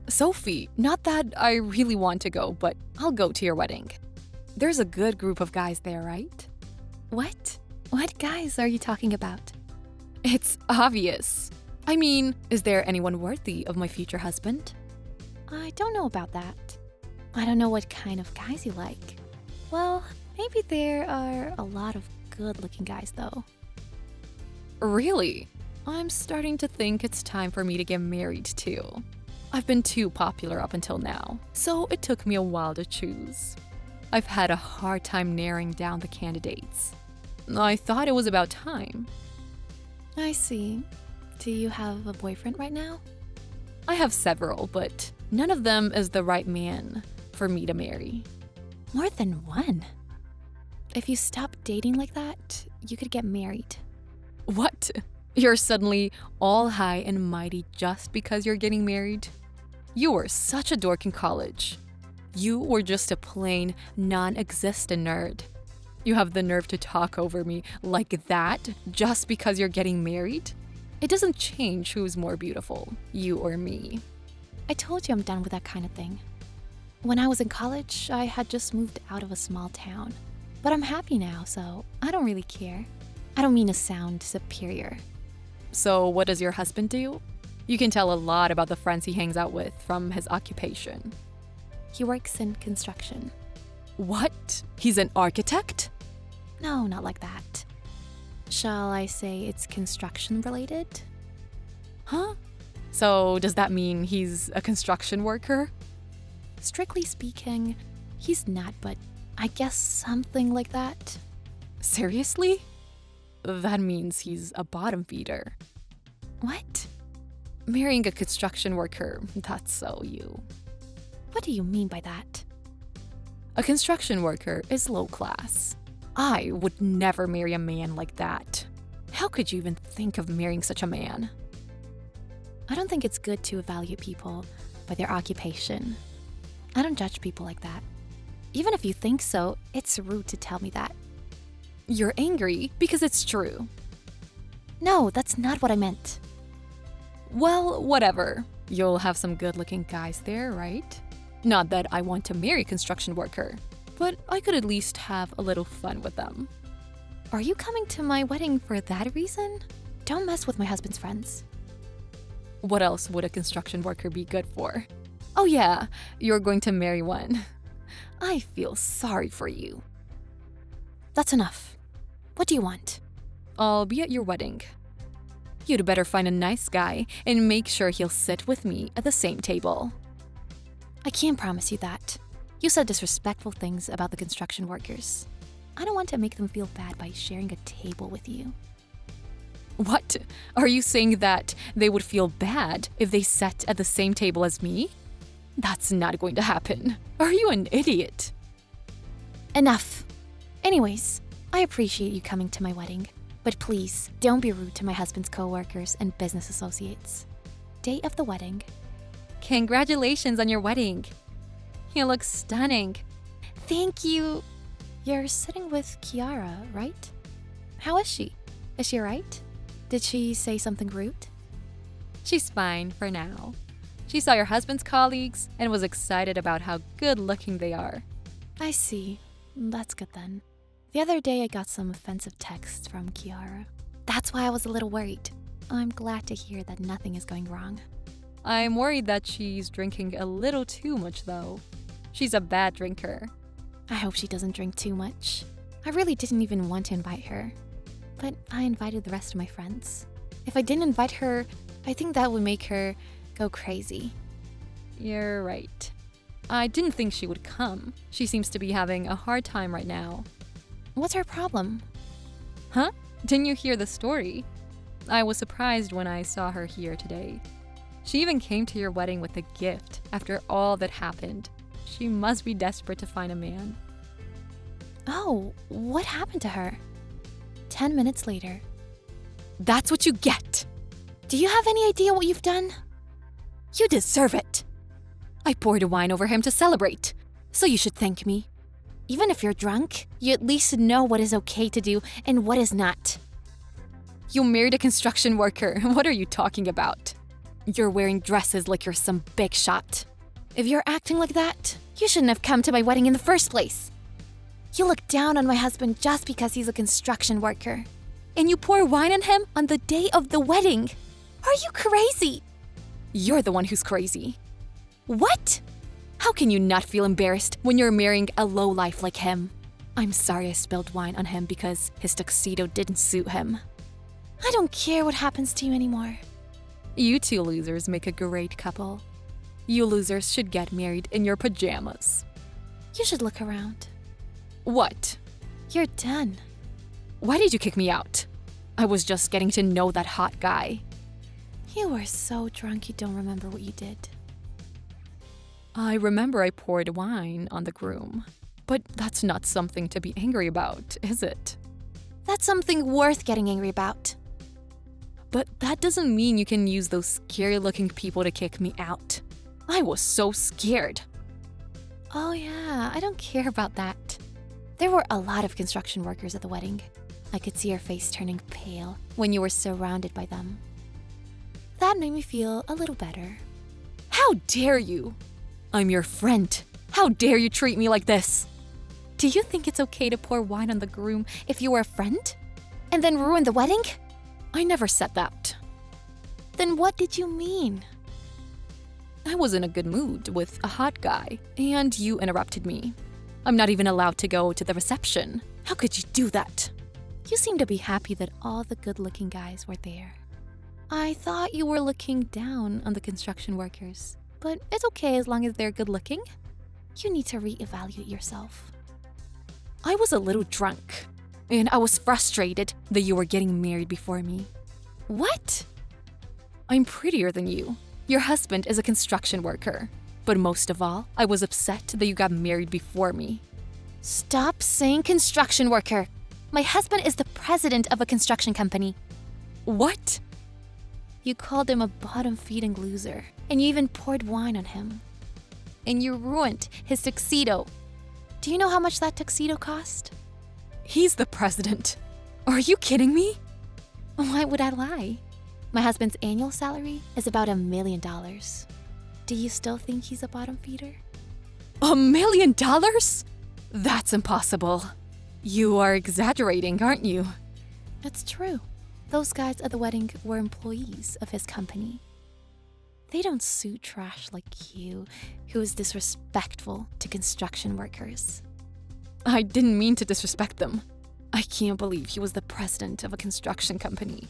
Sophie, not that I really want to go, but I'll go to your wedding. There's a good group of guys there, right? What? What guys are you talking about? It's obvious. I mean, is there anyone worthy of my future husband? I don't know about that. I don't know what kind of guys you like. Well, maybe there are a lot of good-looking guys, though. Really? I'm starting to think it's time for me to get married too. I've been too popular up until now, so it took me a while to choose. I've had a hard time narrowing down the candidates. I thought it was about time. I see. Do you have a boyfriend right now? I have several, but none of them is the right man for me to marry. More than one? If you stop dating like that, you could get married. What? You're suddenly all high and mighty just because you're getting married? You were such a dork in college. You were just a plain, non-existent nerd. You have the nerve to talk over me like that just because you're getting married? It doesn't change who's more beautiful, you or me. I told you I'm done with that kind of thing. When I was in college, I had just moved out of a small town. But I'm happy now, so I don't really care. I don't mean to sound superior. So what does your husband do? You can tell a lot about the friends he hangs out with from his occupation. He works in construction. What? He's an architect? No, not like that. Shall I say it's construction related? Huh? So does that mean he's a construction worker? Strictly speaking, he's not, but I guess something like that. Seriously? That means he's a bottom feeder. What? Marrying a construction worker, that's so you. What do you mean by that? A construction worker is low class. I would never marry a man like that. How could you even think of marrying such a man? I don't think it's good to evaluate people by their occupation. I don't judge people like that. Even if you think so, it's rude to tell me that. You're angry because it's true. No, that's not what I meant. Well, whatever. You'll have some good-looking guys there, right? Not that I want to marry a construction worker, but I could at least have a little fun with them. Are you coming to my wedding for that reason? Don't mess with my husband's friends. What else would a construction worker be good for? Oh yeah, you're going to marry one. I feel sorry for you. That's enough. What do you want? I'll be at your wedding. You'd better find a nice guy and make sure he'll sit with me at the same table. I can't promise you that. You said disrespectful things about the construction workers. I don't want to make them feel bad by sharing a table with you. What? Are you saying that they would feel bad if they sat at the same table as me? That's not going to happen. Are you an idiot? Enough. Anyways, I appreciate you coming to my wedding, but please don't be rude to my husband's co-workers and business associates. Day of the wedding. Congratulations on your wedding. You look stunning. Thank you. You're sitting with Kiara, right? How is she? Is she alright? Did she say something rude? She's fine for now. She saw your husband's colleagues and was excited about how good looking they are. I see. That's good then. The other day I got some offensive texts from Kiara. That's why I was a little worried. I'm glad to hear that nothing is going wrong. I'm worried that she's drinking a little too much though. She's a bad drinker. I hope she doesn't drink too much. I really didn't even want to invite her. But I invited the rest of my friends. If I didn't invite her, I think that would make her go crazy. You're right. I didn't think she would come. She seems to be having a hard time right now. What's her problem? Huh? Didn't you hear the story? I was surprised when I saw her here today. She even came to your wedding with a gift after all that happened. She must be desperate to find a man. Oh, what happened to her? 10 minutes later. That's what you get! Do you have any idea what you've done? You deserve it! I poured wine over him to celebrate, so you should thank me. Even if you're drunk, you at least know what is okay to do and what is not. You married a construction worker. What are you talking about? You're wearing dresses like you're some big shot. If you're acting like that, you shouldn't have come to my wedding in the first place. You look down on my husband just because he's a construction worker. And you pour wine on him on the day of the wedding. Are you crazy? You're the one who's crazy. What? How can you not feel embarrassed when you're marrying a lowlife like him? I'm sorry I spilled wine on him because his tuxedo didn't suit him. I don't care what happens to you anymore. You two losers make a great couple. You losers should get married in your pajamas. You should look around. What? You're done. Why did you kick me out? I was just getting to know that hot guy. You were so drunk you don't remember what you did. I remember I poured wine on the groom. But that's not something to be angry about, is it? That's something worth getting angry about. But that doesn't mean you can use those scary-looking people to kick me out. I was so scared. Oh yeah, I don't care about that. There were a lot of construction workers at the wedding. I could see your face turning pale when you were surrounded by them. That made me feel a little better. How dare you? I'm your friend. How dare you treat me like this? Do you think it's okay to pour wine on the groom if you were a friend? And then ruin the wedding? I never said that. Then what did you mean? I was in a good mood with a hot guy, and you interrupted me. I'm not even allowed to go to the reception. How could you do that? You seem to be happy that all the good-looking guys were there. I thought you were looking down on the construction workers, but it's okay as long as they're good-looking. You need to reevaluate yourself. I was a little drunk, and I was frustrated that you were getting married before me. What? I'm prettier than you. Your husband is a construction worker. But most of all, I was upset that you got married before me. Stop saying construction worker. My husband is the president of a construction company. What? You called him a bottom-feeding loser, and you even poured wine on him. And you ruined his tuxedo. Do you know how much that tuxedo cost? He's the president. Are you kidding me? Why would I lie? My husband's annual salary is about $1 million. Do you still think he's a bottom feeder? $1 million? That's impossible. You are exaggerating, aren't you? It's true. Those guys at the wedding were employees of his company. They don't suit trash like you, who is disrespectful to construction workers. I didn't mean to disrespect them. I can't believe he was the president of a construction company.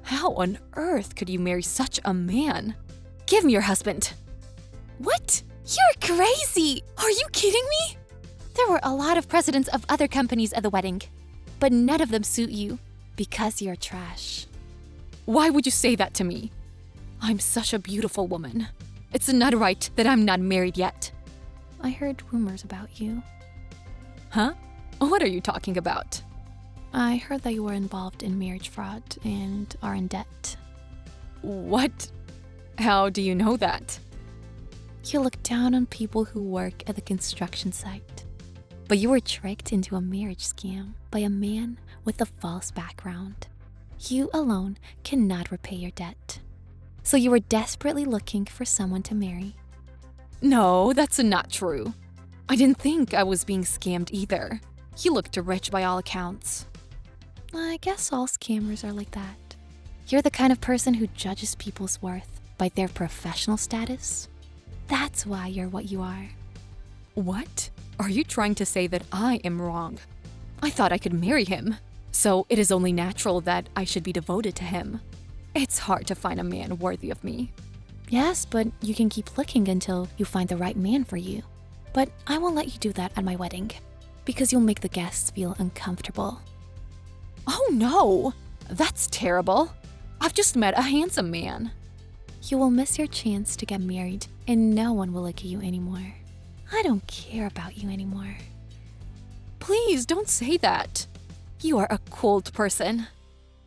How on earth could you marry such a man? Give me your husband. What? You're crazy! Are you kidding me? There were a lot of presidents of other companies at the wedding, but none of them suit you because you're trash. Why would you say that to me? I'm such a beautiful woman. It's not right that I'm not married yet. I heard rumors about you. Huh? What are you talking about? I heard that you were involved in marriage fraud and are in debt. What? How do you know that? You look down on people who work at the construction site. But you were tricked into a marriage scam by a man with a false background. You alone cannot repay your debt. So you were desperately looking for someone to marry. No, that's not true. I didn't think I was being scammed either. He looked rich by all accounts. I guess all scammers are like that. You're the kind of person who judges people's worth by their professional status. That's why you're what you are. What? Are you trying to say that I am wrong? I thought I could marry him, so it is only natural that I should be devoted to him. It's hard to find a man worthy of me. Yes, but you can keep looking until you find the right man for you. But I won't let you do that at my wedding, because you'll make the guests feel uncomfortable. Oh no! That's terrible. I've just met a handsome man. You will miss your chance to get married, and no one will look at you anymore. I don't care about you anymore. Please don't say that. You are a cold person.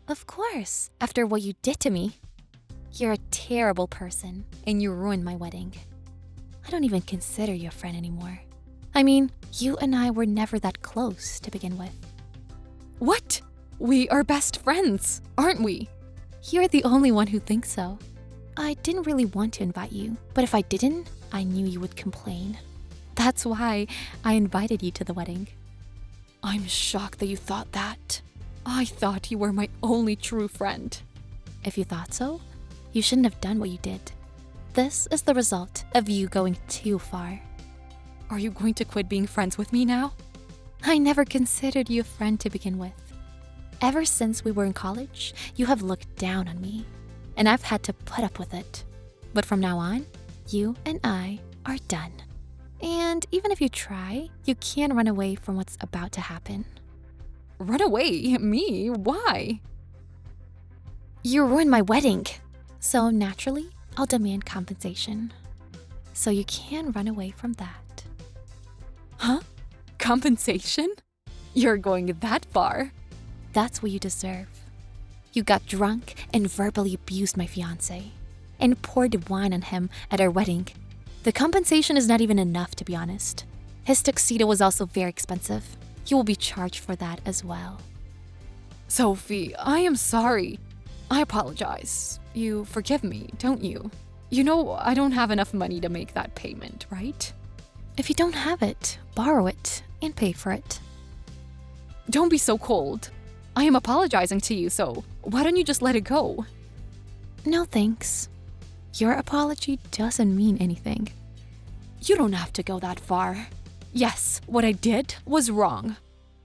Of course, after what you did to me. You're a terrible person, and you ruined my wedding. I don't even consider you a friend anymore. I mean, you and I were never that close to begin with. What? We are best friends, aren't we? You're the only one who thinks so. I didn't really want to invite you, but if I didn't, I knew you would complain. That's why I invited you to the wedding. I'm shocked that you thought that. I thought you were my only true friend. If you thought so, you shouldn't have done what you did. This is the result of you going too far. Are you going to quit being friends with me now? I never considered you a friend to begin with. Ever since we were in college, you have looked down on me, and I've had to put up with it. But from now on, you and I are done. And even if you try, you can't run away from what's about to happen. Run away? Me? Why? You ruined my wedding. So naturally, I'll demand compensation. So you can run away from that. Huh? Compensation? You're going that far. That's what you deserve. You got drunk and verbally abused my fiance and poured wine on him at our wedding. The compensation is not even enough, to be honest. His tuxedo was also very expensive. You will be charged for that as well. Sophie, I am sorry. I apologize. You forgive me, don't you? You know I don't have enough money to make that payment, right? If you don't have it, borrow it and pay for it. Don't be so cold. I am apologizing to you, so why don't you just let it go? No thanks. Your apology doesn't mean anything. You don't have to go that far. Yes, what I did was wrong.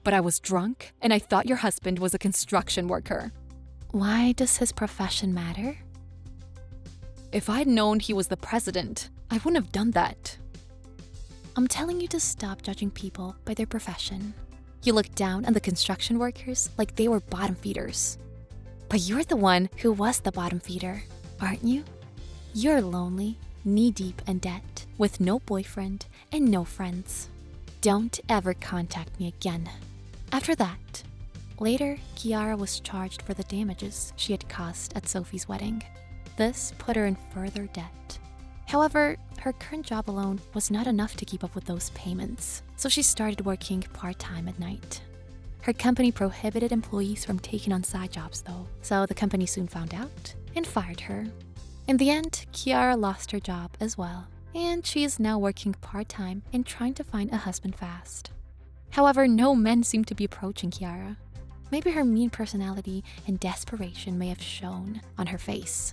But I was drunk and I thought your husband was a construction worker. Why does his profession matter? If I'd known he was the president, I wouldn't have done that. I'm telling you to stop judging people by their profession. You look down on the construction workers like they were bottom feeders. But you're the one who was the bottom feeder, aren't you? You're lonely, knee-deep in debt, with no boyfriend and no friends. Don't ever contact me again. After that, later, Kiara was charged for the damages she had caused at Sophie's wedding. This put her in further debt. However, her current job alone was not enough to keep up with those payments, so she started working part-time at night. Her company prohibited employees from taking on side jobs though, so the company soon found out and fired her. In the end, Kiara lost her job as well, and she is now working part-time and trying to find a husband fast. However, no men seem to be approaching Kiara. Maybe her mean personality and desperation may have shown on her face.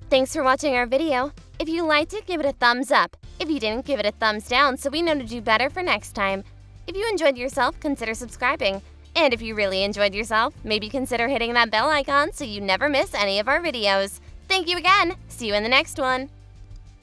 Thanks for watching our video. If you liked it, give it a thumbs up. If you didn't, give it a thumbs down so we know to do better for next time. If you enjoyed yourself, consider subscribing. And if you really enjoyed yourself, maybe consider hitting that bell icon so you never miss any of our videos. Thank you again. See you in the next one.